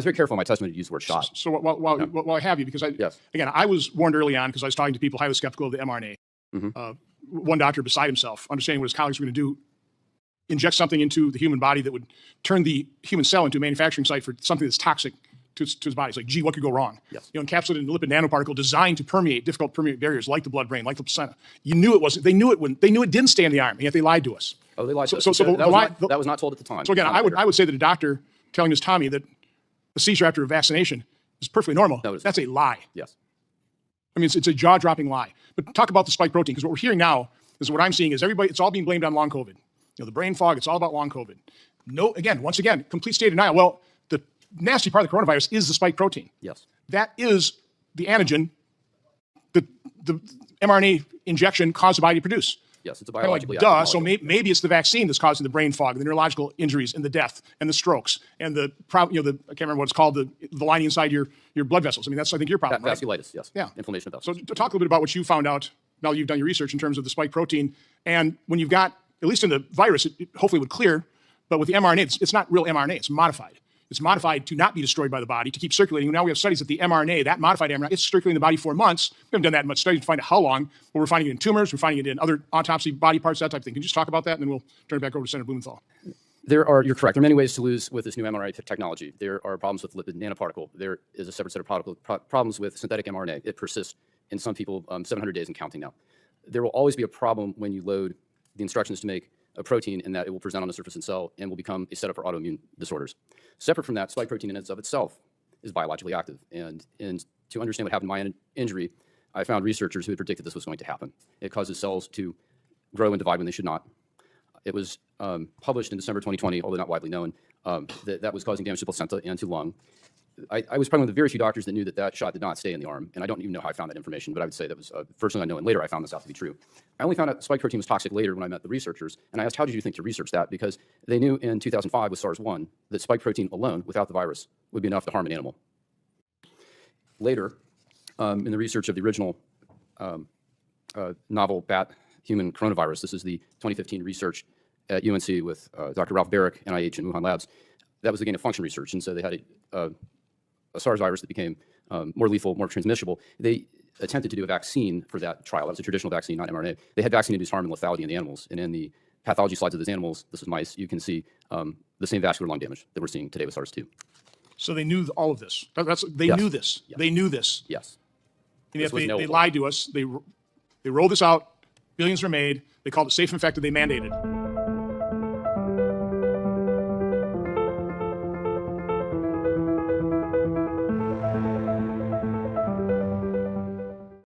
was very careful in my testimony to use the word shot. So while I have you, because again, I was warned early on because I was talking to people highly skeptical of the mRNA. One doctor beside himself, understanding what his colleagues were going to do, inject something into the human body that would turn the human cell into a manufacturing site for something that's toxic to his body. It's like, gee, what could go wrong? Yes. Encapsulated in a lipid nanoparticle designed to permeate difficult permeate barriers like the blood-brain, like the placenta. You knew it wasn't. They knew it didn't stay in the arm, and yet they lied to us. Oh, they lied to us. So that was not told at the time. So again, I would say that a doctor telling Ms. Tommy that a seizure after a vaccination is perfectly normal. No, that's a lie. Yes. I mean, it's a jaw-dropping lie. But talk about the spike protein, because what we're hearing now is what I'm seeing is everybody, it's all being blamed on long COVID. The brain fog, it's all about long COVID. No, once again, complete state of denial. Well, the nasty part of the coronavirus is the spike protein. Yes. That is the antigen that the mRNA injection caused the body to produce. Yes, it's a biologically active molecule. So maybe it's the vaccine that's causing the brain fog, the neurological injuries, and the death, and the strokes, and I can't remember what it's called, the lining inside your blood vessels. I mean, that's, I think, your problem, right? Vasculitis, yes. Yeah. Inflammation of vessels. So to talk a little bit about what you found out now that you've done your research in terms of the spike protein, and when you've got, at least in the virus, it hopefully would clear, but with the mRNA, it's not real mRNA, it's modified. It's modified to not be destroyed by the body, to keep circulating. Now we have studies that the mRNA, that modified mRNA, it's circulating in the body for months. We haven't done that much studies to find out how long, but we're finding it in tumors, we're finding it in other autopsy body parts, that type of thing. Can you just talk about that, and then we'll turn it back over to Senator Blumenthal. You're correct. There are many ways to lose with this new mRNA technology. There are problems with lipid nanoparticle. There is a separate set of problems with synthetic mRNA. It persists in some people 700 days and counting now. There will always be a problem when you load the instructions to make a protein in that it will present on the surface of the cell and will become a setup for autoimmune disorders. Separate from that, spike protein in and of itself is biologically active. And to understand what happened to my injury, I found researchers who had predicted this was going to happen. It causes cells to grow and divide when they should not. It was published in December 2020, although not widely known, that was causing damage to placenta and to lung. I was probably one of the very few doctors that knew that shot did not stay in the arm, and I don't even know how I found that information, but I would say that was first thing I know, and later I found this out to be true. I only found out spike protein was toxic later when I met the researchers, and I asked, how did you think to research that? Because they knew in 2005 with SARS-1 that spike protein alone, without the virus, would be enough to harm an animal. Later, in the research of the original novel bat human coronavirus, this is the 2015 research at UNC with Dr. Ralph Barrick, NIH, and Wuhan Labs. That was the gain-of-function research, and so they had a SARS virus that became more lethal, more transmissible. They attempted to do a vaccine for that trial. That was a traditional vaccine, not mRNA. They had vaccine-induced harm and lethality in the animals. And in the pathology slides of those animals, this is mice, you can see the same vascular lung damage that we're seeing today with SARS-2. So they knew all of this. They knew this. Yes. They knew this. Yes. And yet they lied to us. They rolled this out. Billions were made. They called it safe and effective. They mandated it.